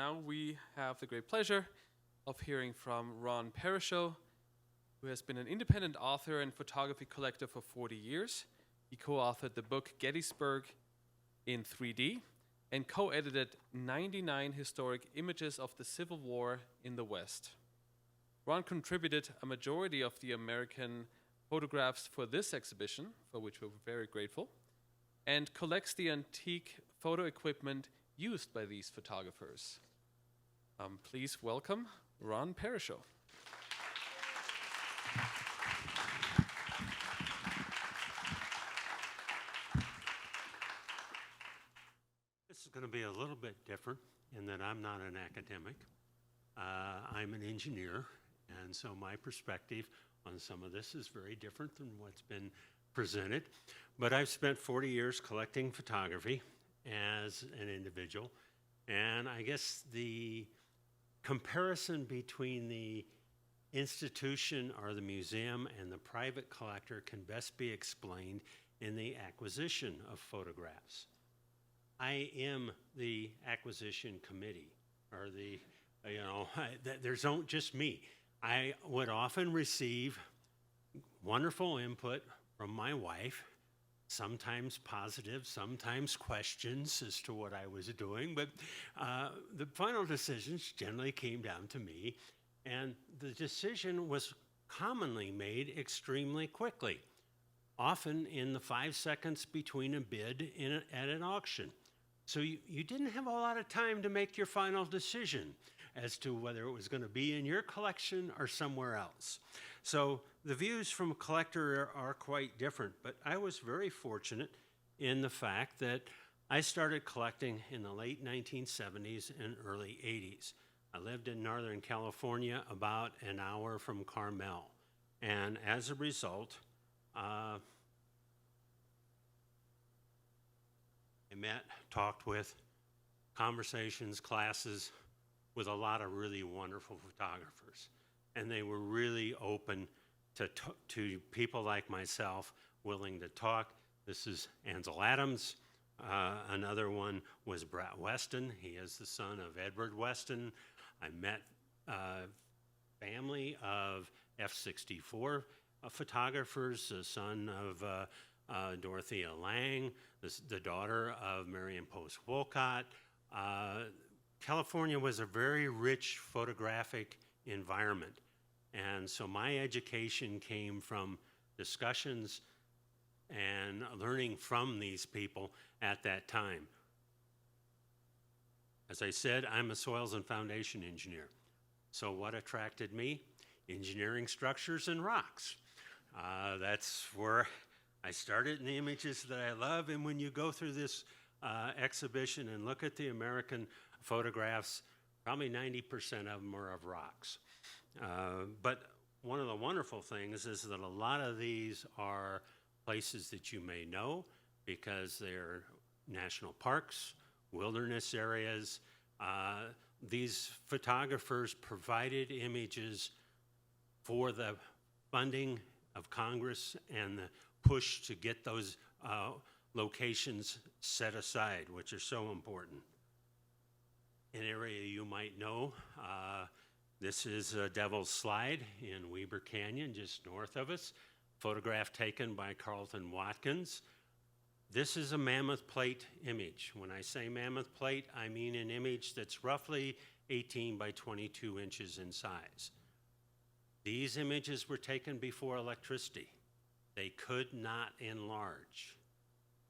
now we have the great pleasure of hearing from Ron Perisho, who has been an independent author and photography collector for 40 years. He co-authored the book Gettysburg in 3D and co-edited 99 historic images of the Civil War in the West. Ron contributed a majority of the American photographs for this exhibition, for which we're very grateful, and collects the antique photo equipment used by these photographers. Please welcome Ron Perisho. This is going to be a little bit different in that I'm not an academic. I'm an engineer, and so my perspective on some of this is very different than what's been presented. But I've spent 40 years collecting photography as an individual, and I guess the comparison between the institution or the museum and the private collector can best be explained in the acquisition of photographs. I am the acquisition committee, or there's not just me. I would often receive wonderful input from my wife, sometimes positive, sometimes questions as to what I was doing, but the final decisions generally came down to me, and the decision was commonly made extremely quickly, often in the 5 seconds between a bid at an auction. So you didn't have a lot of time to make your final decision as to whether it was going to be in your collection or somewhere else. So the views from a collector are quite different, but I was very fortunate in the fact that I started collecting in the late 1970s and early 80s. I lived in Northern California, about an hour from Carmel, and as a result, I met, talked with, conversations, classes with a lot of really wonderful photographers. And they were really open to people like myself, willing to talk. This is Ansel Adams. Another one was Brett Weston. He is the son of Edward Weston. I met family of F-64 photographers, the son of Dorothea Lange, the daughter of Marion Post Wolcott. California was a very rich photographic environment, and so my education came from discussions and learning from these people at that time. As I said, I'm a soils and foundation engineer. So what attracted me? Engineering structures and rocks. That's where I started in the images that I love, and when you go through this exhibition and look at the American photographs, probably 90% of them are of rocks. But one of the wonderful things is that a lot of these are places that you may know because they're national parks, wilderness areas. These photographers provided images for the funding of Congress and the push to get those locations set aside, which are so important. An area you might know, this is Devil's Slide in Weber Canyon, just north of us, photograph taken by Carlton Watkins. This is a mammoth plate image. When I say mammoth plate, I mean an image that's roughly 18 by 22 inches in size. These images were taken before electricity. They could not enlarge.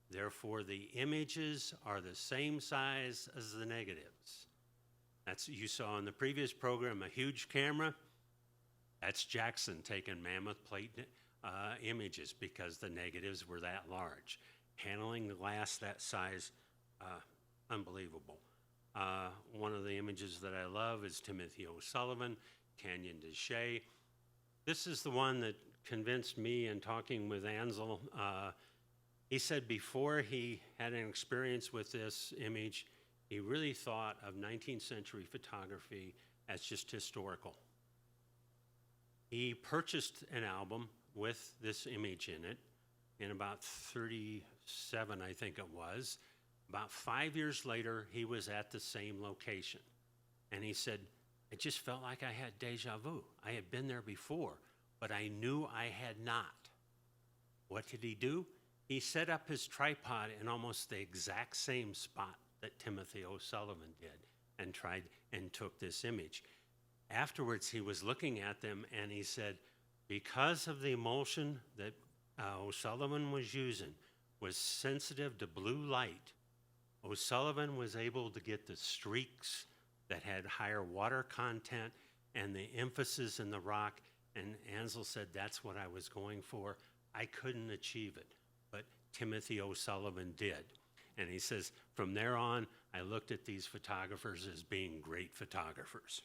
Therefore, the images are the same size as the negatives. That's, you saw in the previous program, a huge camera. That's Jackson taking mammoth plate images because the negatives were that large. Handling the glass that size, unbelievable. One of the images that I love is Timothy O'Sullivan, Canyon de Chelly. This is the one that convinced me in talking with Ansel. He said before he had an experience with this image, he really thought of 19th century photography as just historical. He purchased an album with this image in it in about 37, I think it was. About 5 years later, he was at the same location. And he said, it just felt like I had deja vu. I had been there before, but I knew I had not. What did he do? He set up his tripod in almost the exact same spot that Timothy O'Sullivan did and tried and took this image. Afterwards, he was looking at them and he said, because of the emulsion that O'Sullivan was using was sensitive to blue light, O'Sullivan was able to get the streaks that had higher water content and the emphasis in the rock. And Ansel said, that's what I was going for. I couldn't achieve it, but Timothy O'Sullivan did. And he says, from there on, I looked at these photographers as being great photographers.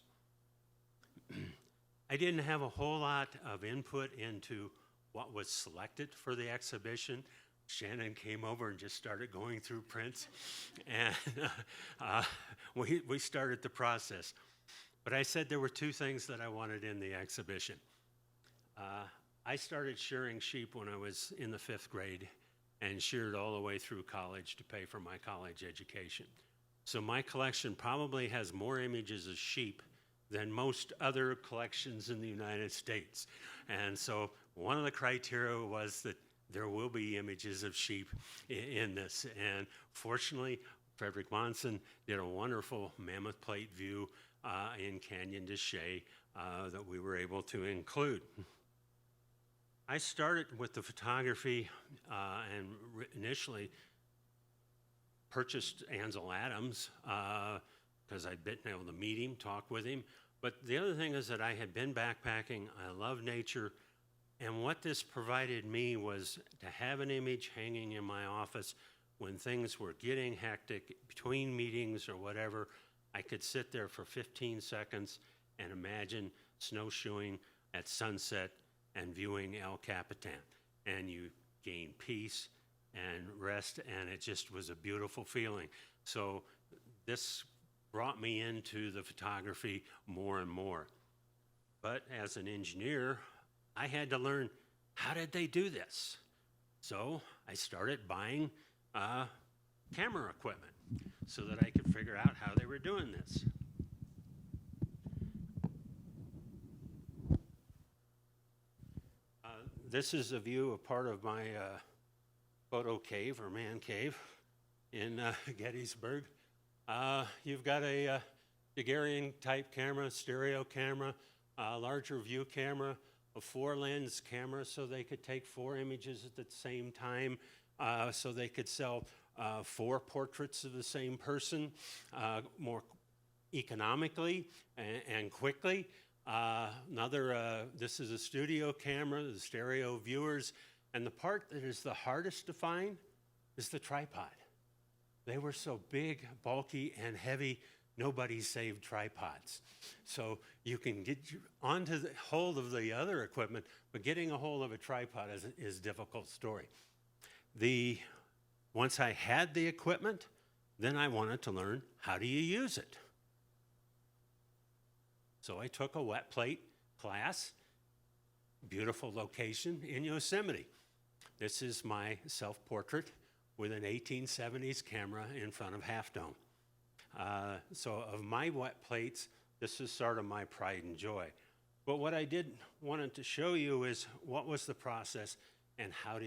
I didn't have a whole lot of input into what was selected for the exhibition. Shannon came over and just started going through prints, and we started the process. But I said there were two things that I wanted in the exhibition. I started shearing sheep when I was in the 5th grade and sheared all the way through college to pay for my college education. So my collection probably has more images of sheep than most other collections in the United States. And so one of the criteria was that there will be images of sheep in this. And fortunately, Frederick Monson did a wonderful mammoth plate view in Canyon de Chelly that we were able to include. I started with the photography and initially purchased Ansel Adams because I'd been able to meet him, talk with him. But the other thing is that I had been backpacking, I love nature, and what this provided me was to have an image hanging in my office when things were getting hectic, between meetings or whatever. I could sit there for 15 seconds and imagine snowshoeing at sunset and viewing El Capitan. And you gain peace and rest, and it just was a beautiful feeling. So this brought me into the photography more and more. But as an engineer, I had to learn, how did they do this? So I started buying camera equipment so that I could figure out how they were doing this. This is a view of part of my photo cave or man cave in Gettysburg. You've got a Daguerrean type camera, stereo camera, larger view camera, a 4-lens camera so they could take 4 images at the same time, so they could sell 4 portraits of the same person more economically and quickly. This is a studio camera, the stereo viewers, and the part that is the hardest to find is the tripod. They were so big, bulky, and heavy, nobody saved tripods. So you can get onto the hold of the other equipment, but getting a hold of a tripod is a difficult story. Once I had the equipment, then I wanted to learn, how do you use it? So I took a wet plate class, beautiful location in Yosemite. This is my self-portrait with an 1870s camera in front of Half Dome. So of my wet plates, this is sort of my pride and joy. But what I wanted to show you is what was the process and how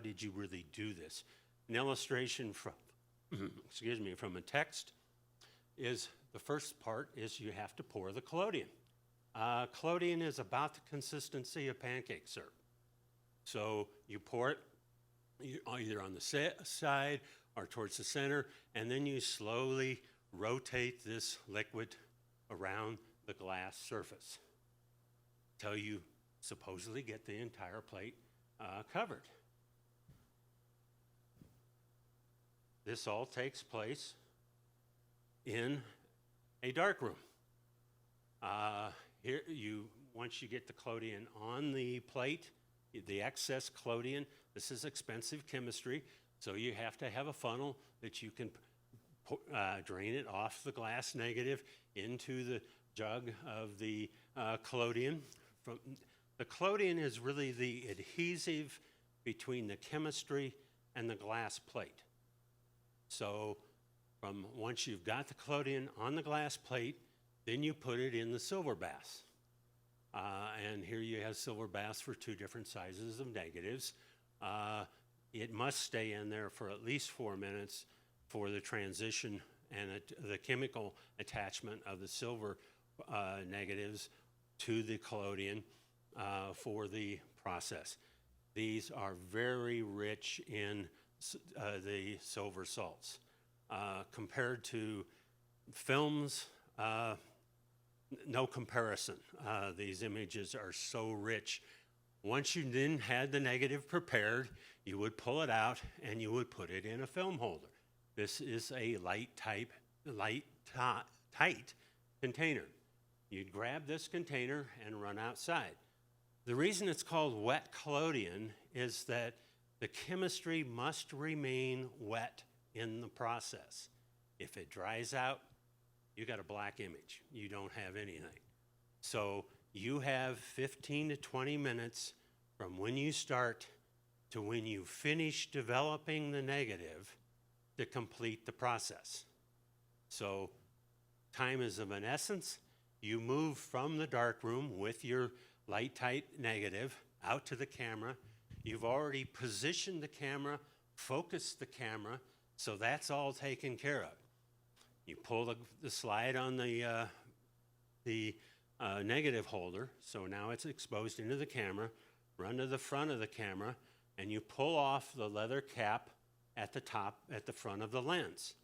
did you really do this? An illustration from, from a text is the first part is you have to pour the collodion. Collodion is about the consistency of pancake syrup. So you pour it either on the side or towards the center, and then you slowly rotate this liquid around the glass surface till you supposedly get the entire plate covered. This all takes place in a dark room. Once you get the collodion on the plate, the excess collodion, this is expensive chemistry, so you have to have a funnel that you can drain it off the glass negative into the jug of the collodion. The collodion is really the adhesive between the chemistry and the glass plate. So once you've got the collodion on the glass plate, Then you put it in the silver baths. And here you have silver baths for 2 different sizes of negatives. It must stay in there for at least 4 minutes for the transition and the chemical attachment of the silver negatives to the collodion for the process. These are very rich in the silver salts. Compared to films, no comparison. These images are so rich. Once you then had the negative prepared, you would pull it out and you would put it in a film holder. This is a tight container. You'd grab this container and run outside. The reason it's called wet collodion is that the chemistry must remain wet in the process. If it dries out, you got a black image. You don't have anything. So you have 15 to 20 minutes from when you start to when you finish developing the negative to complete the process. So time is of an essence. You move from the dark room with your tight negative out to the camera. You've already positioned the camera, focused the camera, so that's all taken care of. You pull the slide on the negative holder, so now it's exposed into the camera, run to the front of the camera, and you pull off the leather cap at the top, at the front of the lens.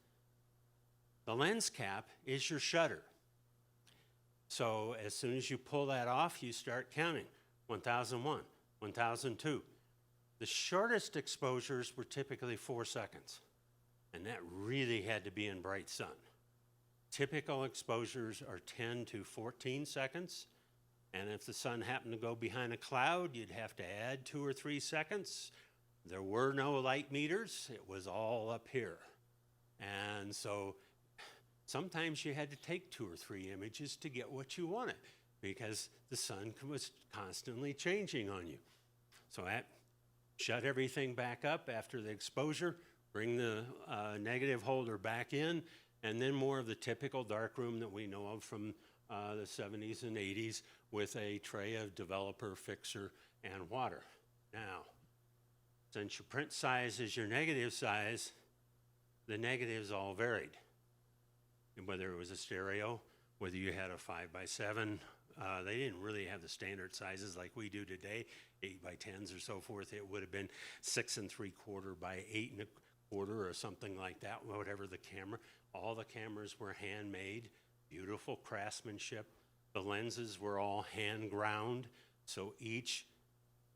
The lens cap is your shutter. So as soon as you pull that off, you start counting. 1001, 1002. The shortest exposures were typically 4 seconds, and that really had to be in bright sun. Typical exposures are 10 to 14 seconds, and if the sun happened to go behind a cloud, you'd have to add 2 or 3 seconds. There were no light meters. It was all up here. And so sometimes you had to take 2 or 3 images to get what you wanted because the sun was constantly changing on you. So shut everything back up after the exposure, bring the negative holder back in, and then more of the typical darkroom that we know of from the 70s and 80s with a tray of developer, fixer, and water. Now, since your print size is your negative size, the negatives all varied. And whether it was a stereo, whether you had a 5x7, they didn't really have the standard sizes like we do today, 8x10s or so forth. It would have been 6 3/4 by 8 1/4 or something like that, whatever the camera. All the cameras were handmade, beautiful craftsmanship. The lenses were all hand ground, so each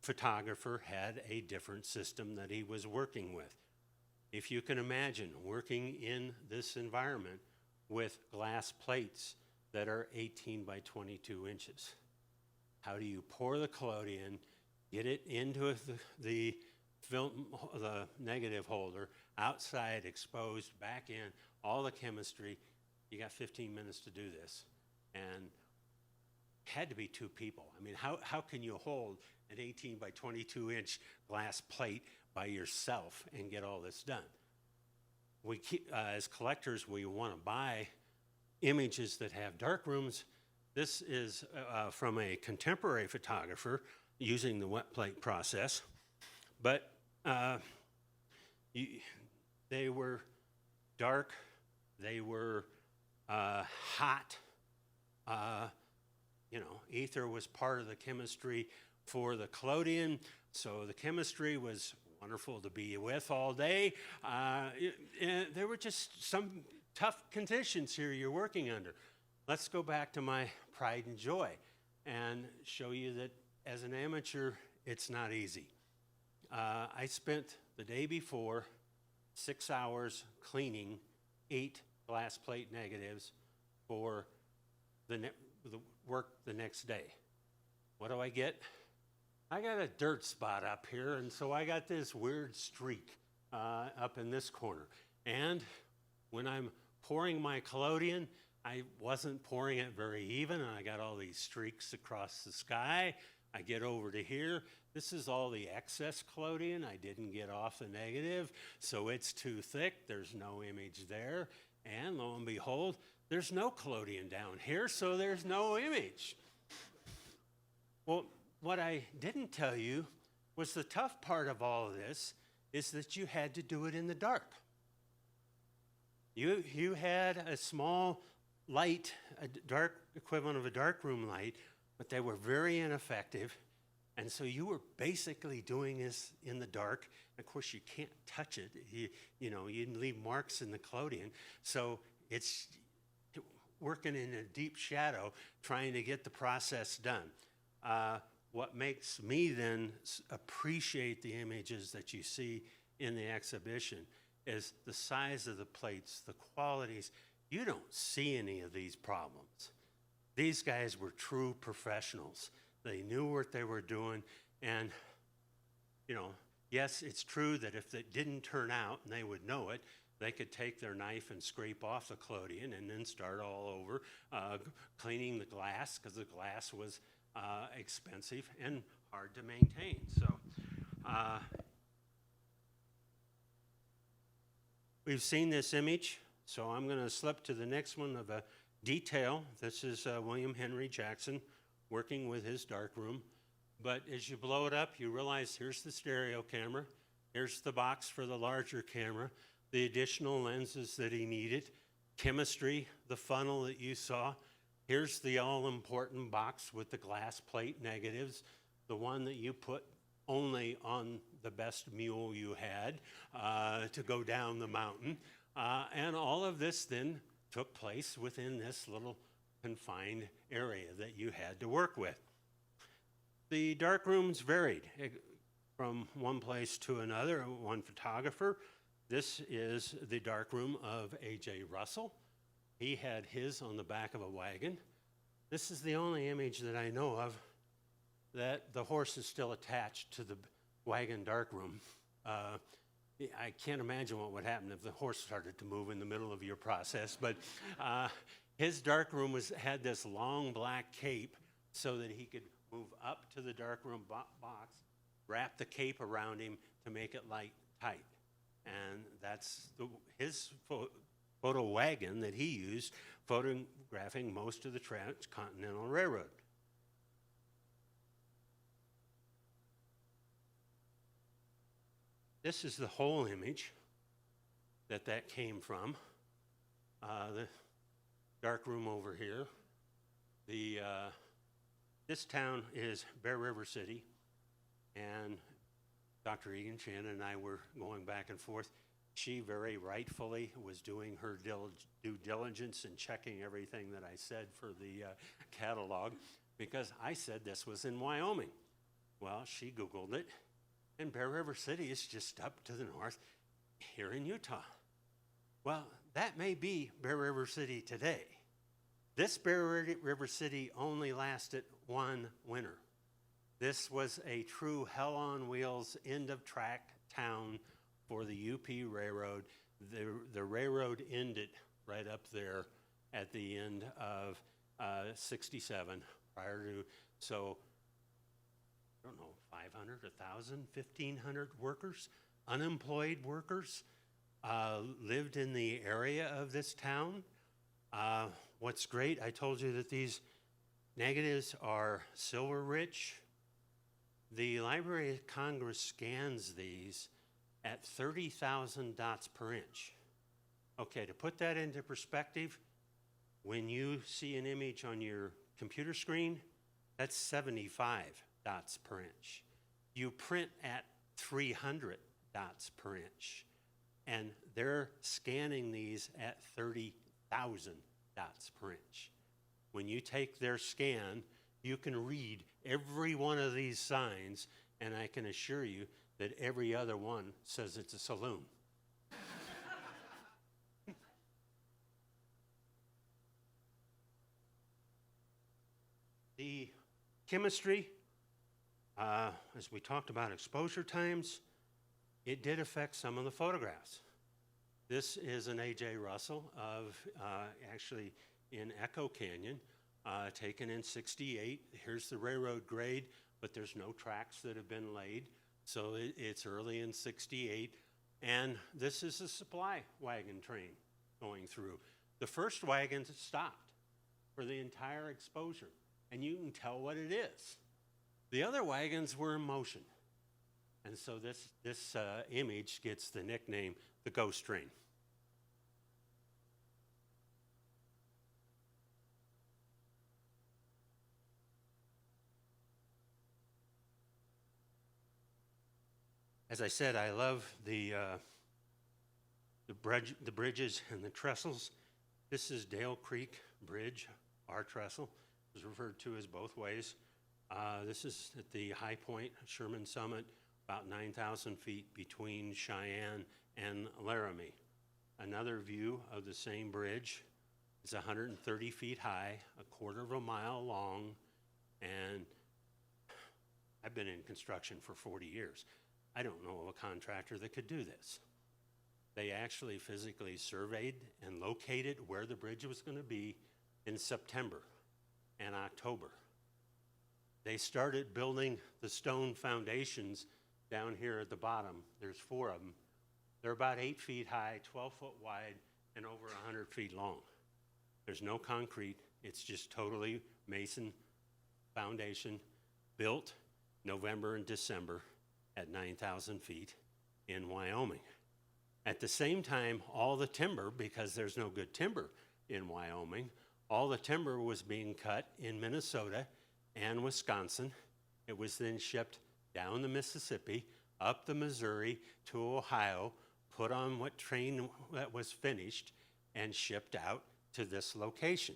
photographer had a different system that he was working with. If you can imagine working in this environment with glass plates that are 18 by 22 inches. How do you pour the collodion, get it into the film, the negative holder, outside, exposed, back in, all the chemistry? You got 15 minutes to do this. And had to be 2 people. I mean, how can you hold an 18 by 22 inch glass plate by yourself and get all this done? We keep, as collectors, we want to buy images that have dark rooms. This is from a contemporary photographer using the wet plate process, but they were dark, they were hot. Ether was part of the chemistry for the collodion, so the chemistry was wonderful to be with all day. There were just some tough conditions here you're working under. Let's go back to my pride and joy and show you that as an amateur, it's not easy. I spent the day before 6 hours cleaning 8 glass plate negatives for the work the next day. What do I get? I got a dirt spot up here, and so I got this weird streak up in this corner. And when I'm pouring my collodion, I wasn't pouring it very even, and I got all these streaks across the sky. I get over to here. This is all the excess collodion. I didn't get off the negative, so it's too thick. There's no image there. And lo and behold, there's no collodion down here, so there's no image. Well, what I didn't tell you was the tough part of all of this is that you had to do it in the dark. You had a small light, a dark equivalent of a darkroom light, but they were very ineffective. And so you were basically doing this in the dark. Of course, you can't touch it. You leave marks in the collodion. So it's working in a deep shadow, trying to get the process done. What makes me then appreciate the images that you see in the exhibition is the size of the plates, the qualities. You don't see any of these problems. These guys were true professionals. They knew what they were doing, and, yes, it's true that if it didn't turn out, and they would know it, they could take their knife and scrape off the collodion and then start all over, cleaning the glass, because the glass was expensive and hard to maintain. So we've seen this image, so I'm going to slip to the next one of a detail. This is William Henry Jackson working with his darkroom. But as you blow it up, you realize here's the stereo camera, here's the box for the larger camera, the additional lenses that he needed, chemistry, the funnel that you saw. Here's the all-important box with the glass plate negatives, the one that you put only on the best mule you had to go down the mountain. And all of this then took place within this little confined area that you had to work with. The dark rooms varied from one place to another. One photographer, this is the dark room of A.J. Russell. He had his on the back of a wagon. This is the only image that I know of that the horse is still attached to the wagon darkroom. I can't imagine what would happen if the horse started to move in the middle of your process, but his darkroom had this long black cape so that he could move up to the darkroom box, wrap the cape around him to make it light tight. And that's his photo wagon that he used photographing most of the Transcontinental Railroad. This is the whole image that came from. The dark room over here. This town is Bear River City, and Dr. Egan Shannon and I were going back and forth. She very rightfully was doing her due diligence and checking everything that I said for the catalog, because I said this was in Wyoming. Well, she Googled it, and Bear River City is just up to the north here in Utah. Well, that may be Bear River City today. This Bear River City only lasted one winter. This was a true hell on wheels, end of track town for the UP Railroad. The railroad ended right up there at the end of 67 prior to, so I don't know, 500, 1,000, 1,500 workers, unemployed workers, lived in the area of this town. What's great, I told you that these negatives are silver rich. The Library of Congress scans these at 30,000 dots per inch. Okay, to put that into perspective, when you see an image on your computer screen, that's 75 dots per inch. You print at 300 dots per inch, and they're scanning these at 30,000 dots per inch. When you take their scan, you can read every one of these signs, and I can assure you that every other one says it's a saloon. The chemistry, as we talked about exposure times, it did affect some of the photographs. This is an A.J. Russell of actually in Echo Canyon, taken in 68. Here's the railroad grade, but there's no tracks that have been laid. So it's early in 68. And this is a supply wagon train going through. The first wagon stopped for the entire exposure, and you can tell what it is. The other wagons were in motion. And so this image gets the nickname, the ghost train. As I said, I love the bridges and the trestles. This is Dale Creek Bridge, our trestle. It was referred to as both ways. This is at the high point, Sherman Summit, about 9,000 feet between Cheyenne and Laramie. Another view of the same bridge is 130 feet high, a quarter of a mile long, and I've been in construction for 40 years. I don't know of a contractor that could do this. They actually physically surveyed and located where the bridge was going to be in September and October. They started building the stone foundations down here at the bottom. There's 4 of them. They're about 8 feet high, 12 foot wide, and over 100 feet long. There's no concrete. It's just totally mason foundation, built November and December at 9,000 feet in Wyoming. At the same time, all the timber, because there's no good timber in Wyoming, all the timber was being cut in Minnesota and Wisconsin. It was then shipped down the Mississippi, up the Missouri to Ohio, put on what train that was finished, and shipped out to this location.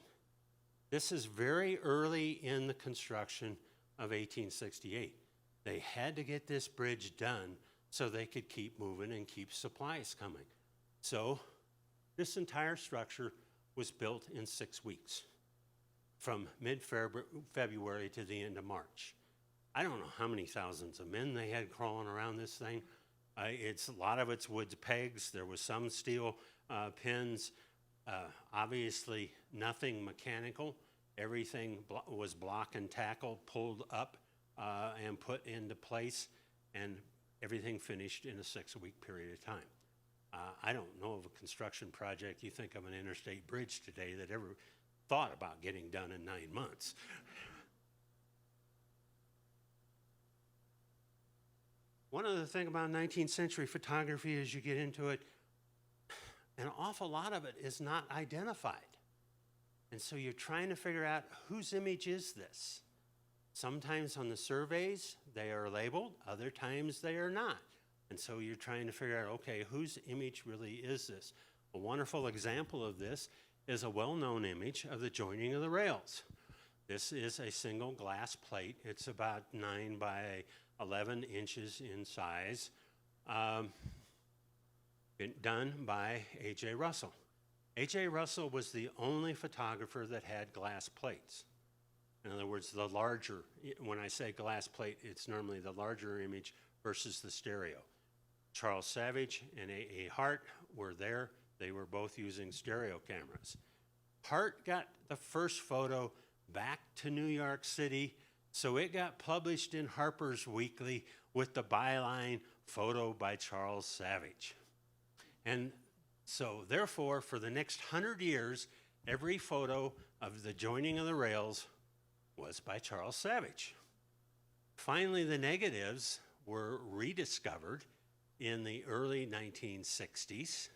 This is very early in the construction of 1868. They had to get this bridge done so they could keep moving and keep supplies coming. So this entire structure was built in 6 weeks, from mid-February to the end of March. I don't know how many thousands of men they had crawling around this thing. A lot of it's wood pegs. There was some steel pins. Obviously, nothing mechanical. Everything was block and tackle, pulled up and put into place, and everything finished in a 6-week period of time. I don't know of a construction project you think of an interstate bridge today that ever thought about getting done in 9 months. One other thing about 19th century photography as you get into it, an awful lot of it is not identified. And so you're trying to figure out whose image is this? Sometimes on the surveys, they are labeled, other times they are not. And so you're trying to figure out, okay, whose image really is this? A wonderful example of this is a well-known image of the joining of the rails. This is a single glass plate. It's about 9 by 11 inches in size, done by A.J. Russell. A.J. Russell was the only photographer that had glass plates. In other words, the larger, when I say glass plate, it's normally the larger image versus the stereo. Charles Savage and A.A. Hart were there. They were both using stereo cameras. Hart got the first photo back to New York City, so it got published in Harper's Weekly with the byline, "Photo by Charles Savage." And so therefore, for the next 100 years, every photo of the joining of the rails was by Charles Savage. Finally, the negatives were rediscovered in the early 1960s,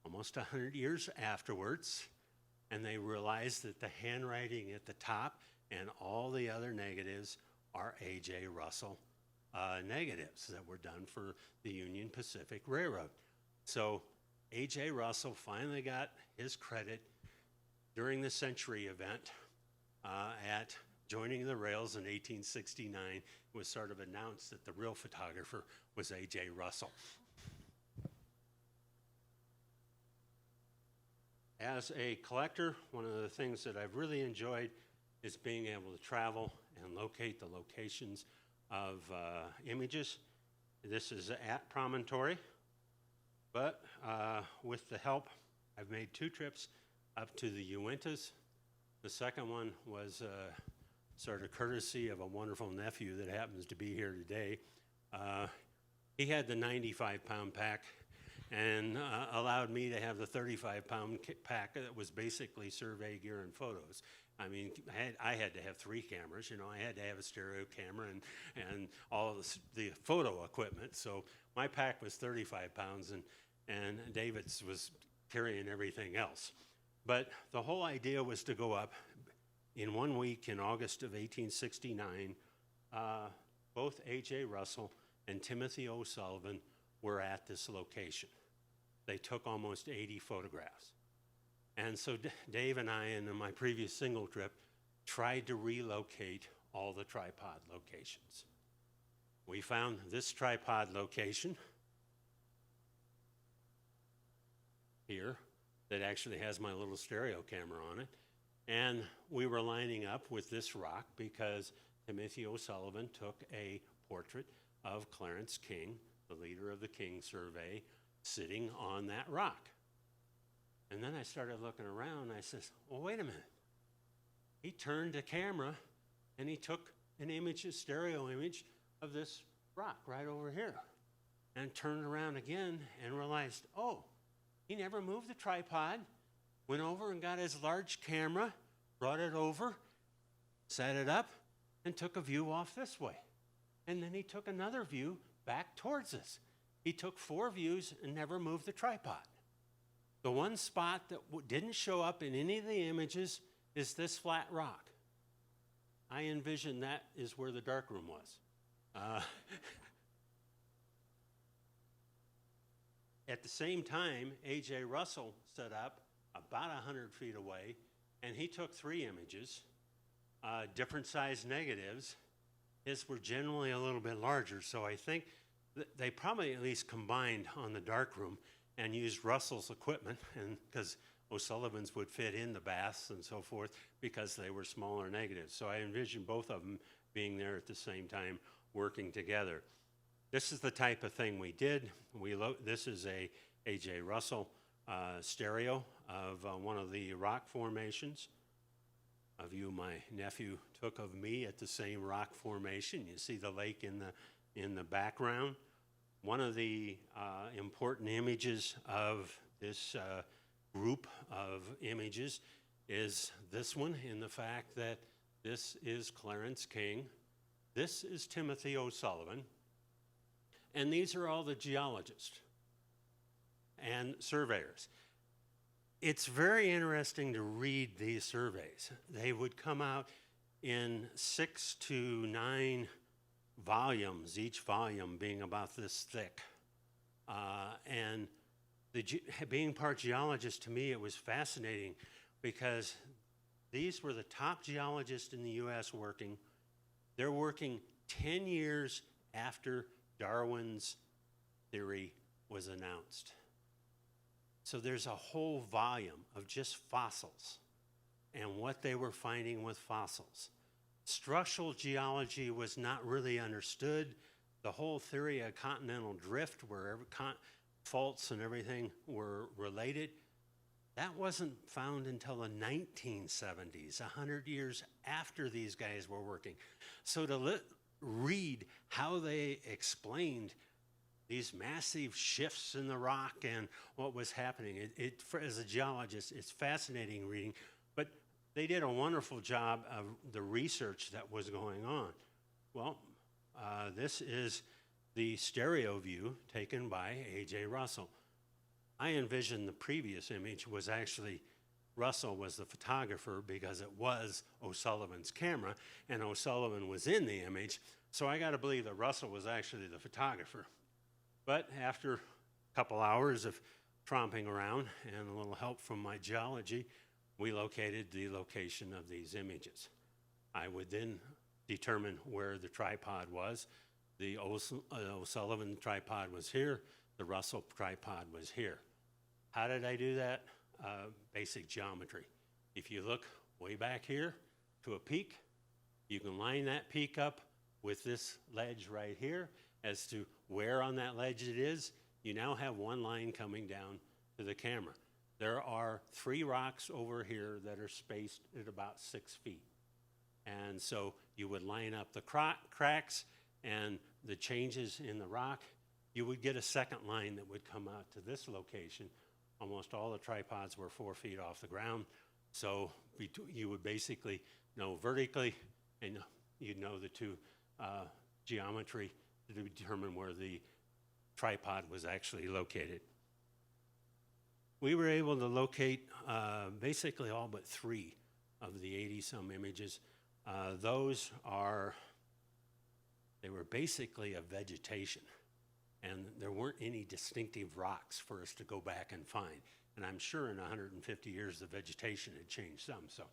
almost 100 years afterwards, and they realized that the handwriting at the top and all the other negatives are A.J. Russell negatives that were done for the Union Pacific Railroad. So A.J. Russell finally got his credit during the Century event at joining the rails in 1869. It was sort of announced that the real photographer was A.J. Russell. As a collector, one of the things that I've really enjoyed is being able to travel and locate the locations of images. This is at Promontory, but with the help, I've made 2 trips up to the Uintas. The second one was sort of courtesy of a wonderful nephew that happens to be here today. He had the 95-pound pack, and allowed me to have the 35-pound pack that was basically survey gear and photos. I mean, I had to have 3 cameras. You know, I had to have a stereo camera and all of the photo equipment. So my pack was 35 pounds, and David's was carrying everything else. But the whole idea was to go up. In 1 week in August of 1869, both A.J. Russell and Timothy O'Sullivan were at this location. They took almost 80 photographs. And so Dave and I, in my previous single trip, tried to relocate all the tripod locations. We found this tripod location here that actually has my little stereo camera on it. And we were lining up with this rock because Timothy O'Sullivan took a portrait of Clarence King, the leader of the King survey, sitting on that rock. And then I started looking around, and I says, well, wait a minute. He turned the camera, and he took an image, a stereo image, of this rock right over here, and turned around again and realized, oh, he never moved the tripod, went over and got his large camera, brought it over, set it up, and took a view off this way. And then he took another view back towards us. He took 4 views and never moved the tripod. The one spot that didn't show up in any of the images is this flat rock. I envision that is where the darkroom was. At the same time, A.J. Russell set up about 100 feet away, and he took 3 images, different size negatives. His were generally a little bit larger, so I think they probably at least combined on the darkroom and used Russell's equipment, and because O'Sullivan's would fit in the baths and so forth because they were smaller negatives. So I envision both of them being there at the same time, working together. This is the type of thing we did. This is a A.J. Russell stereo of one of the rock formations. A view my nephew took of me at the same rock formation. You see the lake in the background. One of the important images of this group of images is this one, in the fact that this is Clarence King, this is Timothy O'Sullivan, and these are all the geologists and surveyors. It's very interesting to read these surveys. They would come out in 6 to 9 volumes, each volume being about this thick. And being part geologist, to me, it was fascinating because these were the top geologists in the U.S. working. They're working 10 years after Darwin's theory was announced. So there's a whole volume of just fossils and what they were finding with fossils. Structural geology was not really understood. The whole theory of continental drift, where faults and everything were related, that wasn't found until the 1970s, 100 years after these guys were working. So to read how they explained these massive shifts in the rock and what was happening, as a geologist, it's fascinating reading. But they did a wonderful job of the research that was going on. Well, this is the stereo view taken by A.J. Russell. I envision the previous image was actually Russell was the photographer because it was O'Sullivan's camera, and O'Sullivan was in the image. So I got to believe that Russell was actually the photographer. But after a couple hours of tromping around and a little help from my geology, we located the location of these images. I would then determine where the tripod was. The O'Sullivan tripod was here. The Russell tripod was here. How did I do that? Basic geometry. If you look way back here to a peak, you can line that peak up with this ledge right here as to where on that ledge it is. You now have one line coming down to the camera. There are 3 rocks over here that are spaced at about 6 feet. And so you would line up the cracks and the changes in the rock. you would get a second line that would come out to this location. Almost all the tripods were 4 feet off the ground. So you would basically know vertically, and you'd know the two geometry to determine where the tripod was actually located. We were able to locate basically all but 3 of the 80-some images. They were basically a vegetation, and there weren't any distinctive rocks for us to go back and find. And I'm sure in 150 years, the vegetation had changed some. So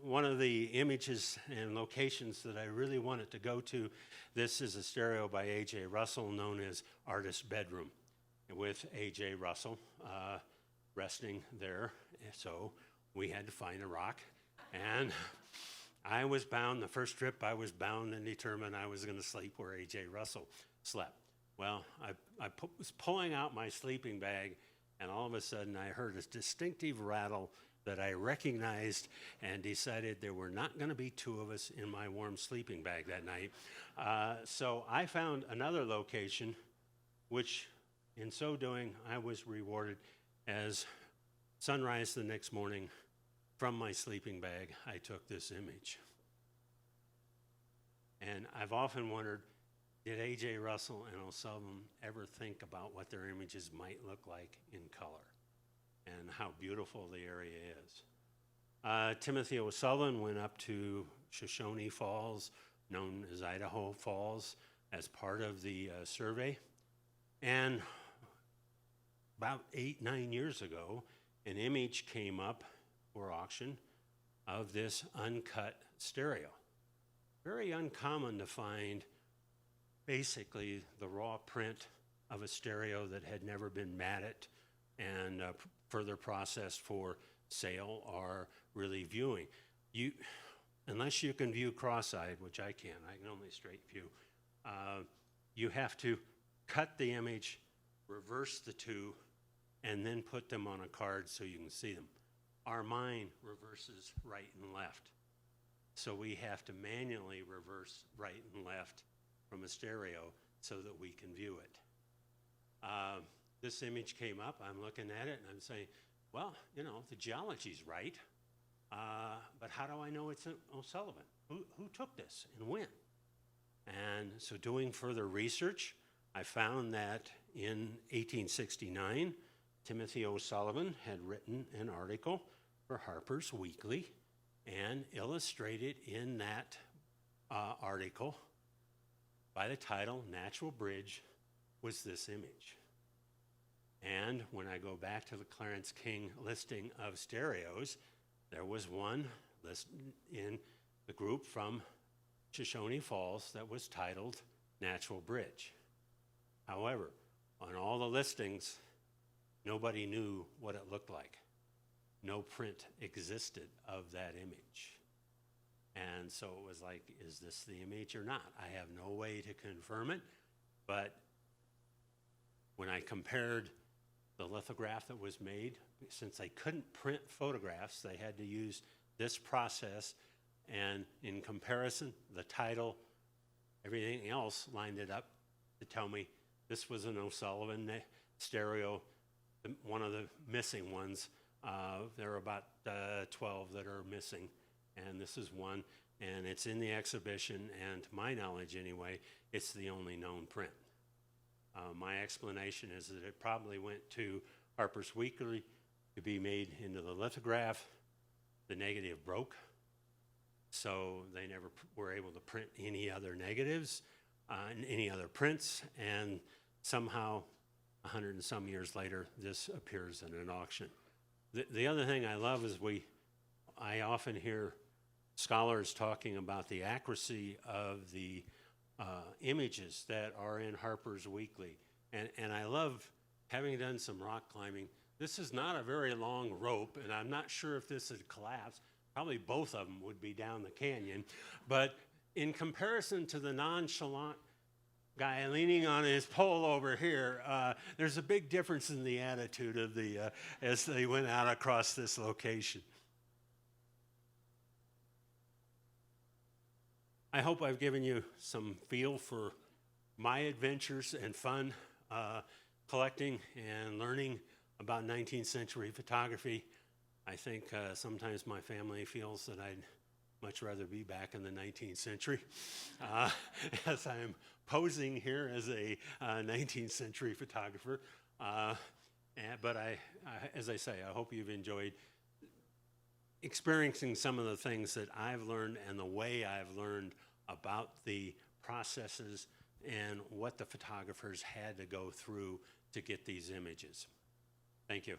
one of the images and locations that I really wanted to go to, this is a stereo by A.J. Russell known as Artist's Bedroom, with A.J. Russell resting there. So we had to find a rock. And I was bound, the first trip I was bound and determined I was going to sleep where A.J. Russell slept. Well, I was pulling out my sleeping bag, and all of a sudden I heard a distinctive rattle that I recognized and decided there were not going to be 2 of us in my warm sleeping bag that night. So I found another location, which in so doing, I was rewarded as sunrise the next morning. From my sleeping bag, I took this image. And I've often wondered, did A.J. Russell and O'Sullivan ever think about what their images might look like in color and how beautiful the area is? Timothy O'Sullivan went up to Shoshone Falls, known as Idaho Falls, as part of the survey. And about 8-9 years ago, an image came up for auction of this uncut stereo. Very uncommon to find basically the raw print of a stereo that had never been matted and further processed for sale or really viewing. Unless you can view cross-eyed, which I can only straight view, you have to cut the image, reverse the 2, and then put them on a card so you can see them. Our mind reverses right and left. So we have to manually reverse right and left from a stereo so that we can view it. This image came up, I'm looking at it, and I'm saying, well, the geology's right, but how do I know it's O'Sullivan? Who took this and when? And so doing further research, I found that in 1869, Timothy O'Sullivan had written an article for Harper's Weekly, and illustrated in that article by the title Natural Bridge was this image. And when I go back to the Clarence King listing of stereos, there was one listed in the group from Shoshone Falls that was titled Natural Bridge. However, on all the listings, nobody knew what it looked like. No print existed of that image. And so it was like, is this the image or not? I have no way to confirm it, but when I compared the lithograph that was made, since they couldn't print photographs, they had to use this process, and in comparison, the title, everything else lined it up to tell me this was an O'Sullivan stereo, one of the missing ones. There are about 12 that are missing, and this is one, and it's in the exhibition, and to my knowledge anyway, it's the only known print. My explanation is that it probably went to Harper's Weekly to be made into the lithograph. The negative broke, so they never were able to print any other negatives, any other prints, and somehow 100 and some years later, this appears in an auction. The other thing I love is I often hear scholars talking about the accuracy of the images that are in Harper's Weekly. And I love, having done some rock climbing, this is not a very long rope, and I'm not sure if this had collapsed. Probably both of them would be down the canyon. But in comparison to the nonchalant guy leaning on his pole over here, there's a big difference in the attitude of as they went out across this location. I hope I've given you some feel for my adventures and fun collecting and learning about 19th century photography. I think sometimes my family feels that I'd much rather be back in the 19th century as I'm posing here as a 19th century photographer. But as I say, I hope you've enjoyed experiencing some of the things that I've learned and the way I've learned about the processes and what the photographers had to go through to get these images. Thank you.